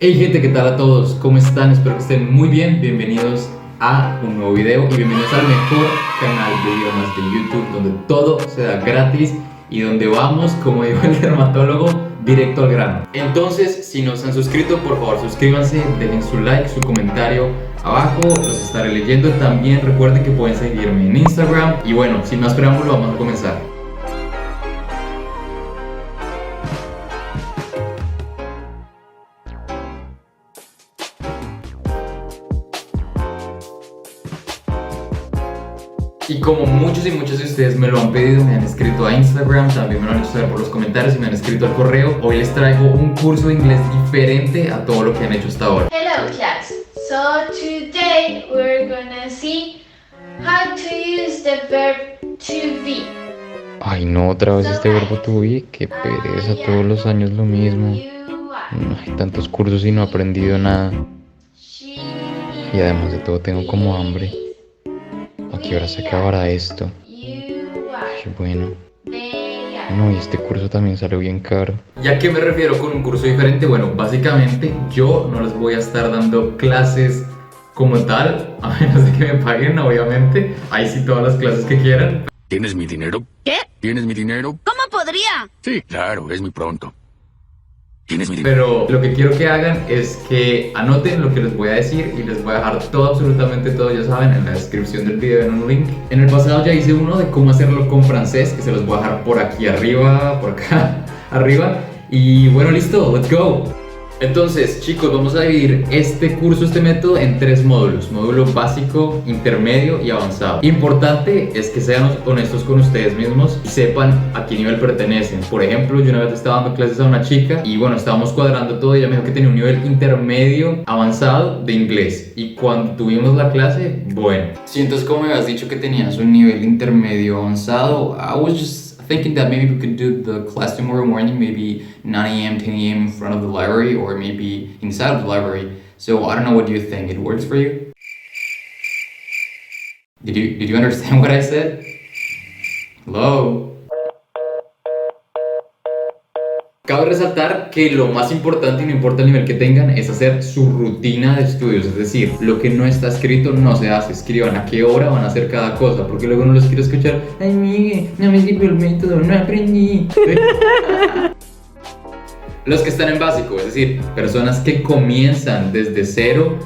Hey gente, ¿qué tal a todos? ¿Cómo están? Espero que estén muy bien. Bienvenidos a un nuevo video y bienvenidos al mejor canal de idiomas de YouTube, donde todo se da gratis y donde vamos, como dijo el dermatólogo, directo al grano. Entonces, si no se han suscrito, por favor suscríbanse, dejen su like, su comentario abajo, los estaré leyendo. También recuerden que pueden seguirme en Instagram. Y bueno, sin más preámbulo, vamos a comenzar. Y como muchos y muchos de ustedes me lo han pedido, me han escrito a Instagram, también me lo han hecho saber por los comentarios y me han escrito al correo, hoy les traigo un curso de inglés diferente a todo lo que han hecho hasta ahora. Hello class, so today we're gonna see how to use the verb to be. Ay no, otra vez este verbo to be, qué pereza, todos los años lo mismo. Hay tantos cursos y no he aprendido nada. Y además de todo tengo como hambre. ¿A qué hora se acabará esto? Ay, bueno. No, y este curso también salió bien caro. ¿Y a qué me refiero con un curso diferente? Bueno, básicamente yo no les voy a estar dando clases como tal, a menos de que me paguen, obviamente. Ahí sí todas las clases que quieran. ¿Tienes mi dinero? ¿Qué? ¿Tienes mi dinero? ¿Cómo podría? Sí, claro, es muy pronto. ¿Tienes mi dinero? Pero lo que quiero que hagan es que anoten lo que les voy a decir y les voy a dejar todo, absolutamente todo, ya saben, en la descripción del video en un link. En el pasado ya hice uno de cómo hacerlo con francés, que se los voy a dejar por aquí arriba, por acá arriba. Y bueno, listo, let's go. Entonces, chicos, vamos a dividir este curso, este método en tres módulos: módulo básico, intermedio y avanzado. Importante es que sean honestos con ustedes mismos y sepan a qué nivel pertenecen. Por ejemplo, yo una vez estaba dando clases a una chica y bueno, estábamos cuadrando todo y ella me dijo que tenía un nivel intermedio avanzado de inglés. Y cuando tuvimos la clase, bueno, sí, entonces como me habías dicho que tenías un nivel intermedio avanzado, I was just thinking that maybe we could do the class tomorrow morning, maybe 9 a.m., 10 a.m. in front of the library, or maybe inside of the library. So I don't know, what do you think? It works for you? Did you understand what I said? Hello? Cabe resaltar que lo más importante, y no importa el nivel que tengan, es hacer su rutina de estudios. Es decir, lo que no está escrito no se hace. Escriban a qué hora van a hacer cada cosa, porque luego no les quiero escuchar: ay, Miguel, no me sirvió el método, no aprendí. Los que están en básico, es decir, personas que comienzan desde cero,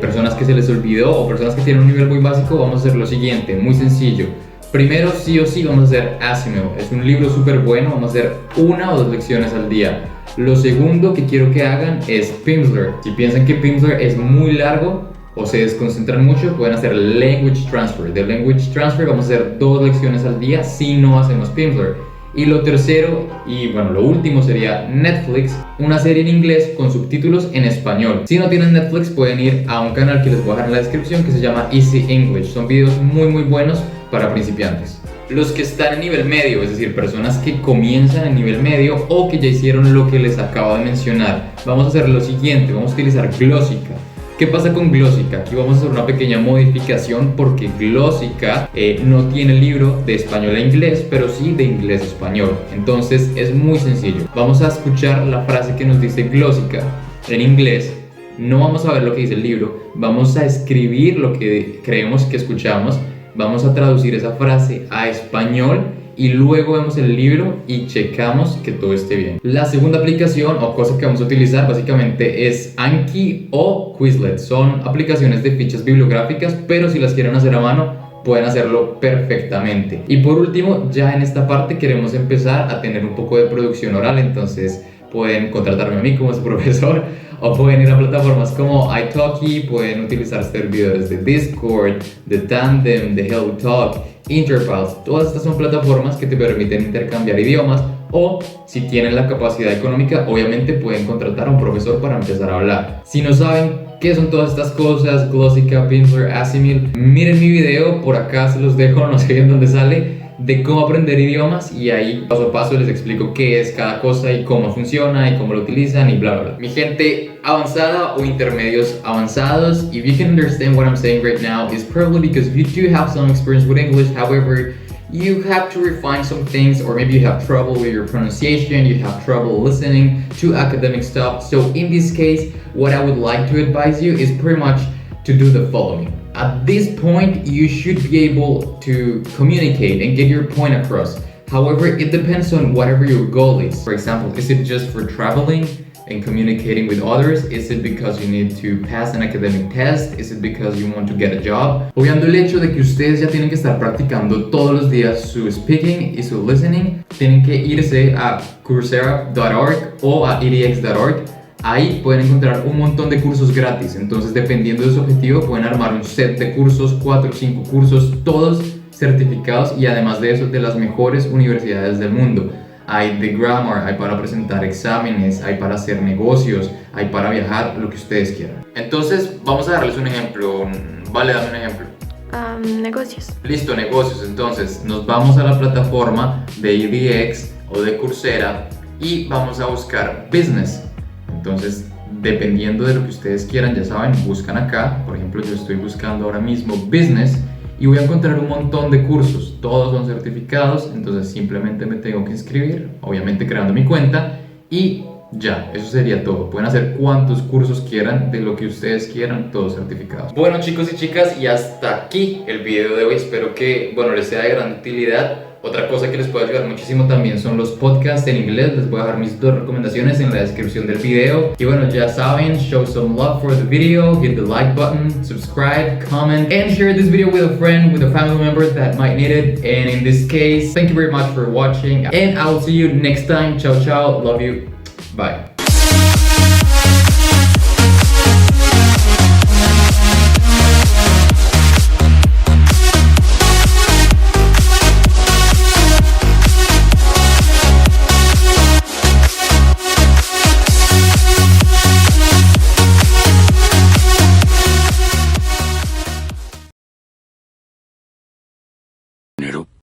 personas que se les olvidó o personas que tienen un nivel muy básico, vamos a hacer lo siguiente, muy sencillo. Primero, sí o sí, vamos a hacer Asimov. Es un libro súper bueno, vamos a hacer 1 o 2 lecciones al día. Lo segundo que quiero que hagan es Pimsleur. Si piensan que Pimsleur es muy largo o se desconcentran mucho, pueden hacer Language Transfer. De Language Transfer vamos a hacer 2 lecciones al día si no hacemos Pimsleur. Y lo tercero, y bueno, lo último sería Netflix, una serie en inglés con subtítulos en español. Si no tienen Netflix, pueden ir a un canal que les voy a dejar en la descripción que se llama Easy English. Son videos muy muy buenos para principiantes. Los que están en nivel medio, es decir, personas que comienzan en nivel medio o que ya hicieron lo que les acabo de mencionar, vamos a hacer lo siguiente, vamos a utilizar Glossica. ¿Qué pasa con Glossica? Aquí vamos a hacer una pequeña modificación porque Glossica no tiene libro de español a inglés, pero sí de inglés a español. Entonces es muy sencillo. Vamos a escuchar la frase que nos dice Glossica en inglés. No vamos a ver lo que dice el libro, vamos a escribir lo que creemos que escuchamos. Vamos a traducir esa frase a español y luego vemos el libro y checamos que todo esté bien. La segunda aplicación o cosa que vamos a utilizar básicamente es Anki o Quizlet. Son aplicaciones de fichas bibliográficas, pero si las quieren hacer a mano pueden hacerlo perfectamente. Y por último, ya en esta parte queremos empezar a tener un poco de producción oral, entonces pueden contratarme a mí como su profesor o pueden ir a plataformas como italki, pueden utilizar servidores de Discord, de Tandem, de HelloTalk, Interpals. Todas estas son plataformas que te permiten intercambiar idiomas, o si tienen la capacidad económica, obviamente pueden contratar a un profesor para empezar a hablar. Si no saben qué son todas estas cosas, Glossica, Pimsleur, Asimil, miren mi video, por acá se los dejo, no sé bien dónde sale, de cómo aprender idiomas, y ahí paso a paso les explico qué es cada cosa y cómo funciona y cómo lo utilizan y bla bla bla. Mi gente avanzada o intermedios avanzados, if you can understand what I'm saying right now, is probably because you do have some experience with English. However, you have to refine some things, or maybe you have trouble with your pronunciation, you have trouble listening to academic stuff. So in this case, what I would like to advise you is pretty much to do the following. At this point, you should be able to communicate and get your point across. However, it depends on whatever your goal is. For example, is it just for traveling and communicating with others? Is it because you need to pass an academic test? Is it because you want to get a job? Obviando el hecho de que ustedes ya tienen que estar practicando todos los días su speaking y su listening, tienen que irse a Coursera.org o a edX.org. Ahí pueden encontrar un montón de cursos gratis. Entonces, dependiendo de su objetivo, pueden armar un set de cursos, 4 o 5 cursos, todos certificados, y además de eso, de las mejores universidades del mundo. Hay de grammar, hay para presentar exámenes, hay para hacer negocios, hay para viajar, lo que ustedes quieran. Entonces, vamos a darles un ejemplo. Vale, dame un ejemplo. Negocios. Listo, negocios. Entonces, nos vamos a la plataforma de edX o de Coursera y vamos a buscar business. Entonces, dependiendo de lo que ustedes quieran, ya saben, buscan acá. Por ejemplo, yo estoy buscando ahora mismo business y voy a encontrar un montón de cursos. Todos son certificados, entonces simplemente me tengo que inscribir, obviamente creando mi cuenta, y ya, eso sería todo. Pueden hacer cuantos cursos quieran, de lo que ustedes quieran, todos certificados. Bueno, chicos y chicas, y hasta aquí el video de hoy. Espero que, les sea de gran utilidad. Otra cosa que les puede ayudar muchísimo también son los podcasts en inglés. Les voy a dejar mis 2 recomendaciones en la descripción del video. Y ya saben, show some love for the video, hit the like button, subscribe, comment, and share this video with a friend, with a family member that might need it. And in this case, thank you very much for watching, and I will see you next time. Ciao, ciao, love you, bye.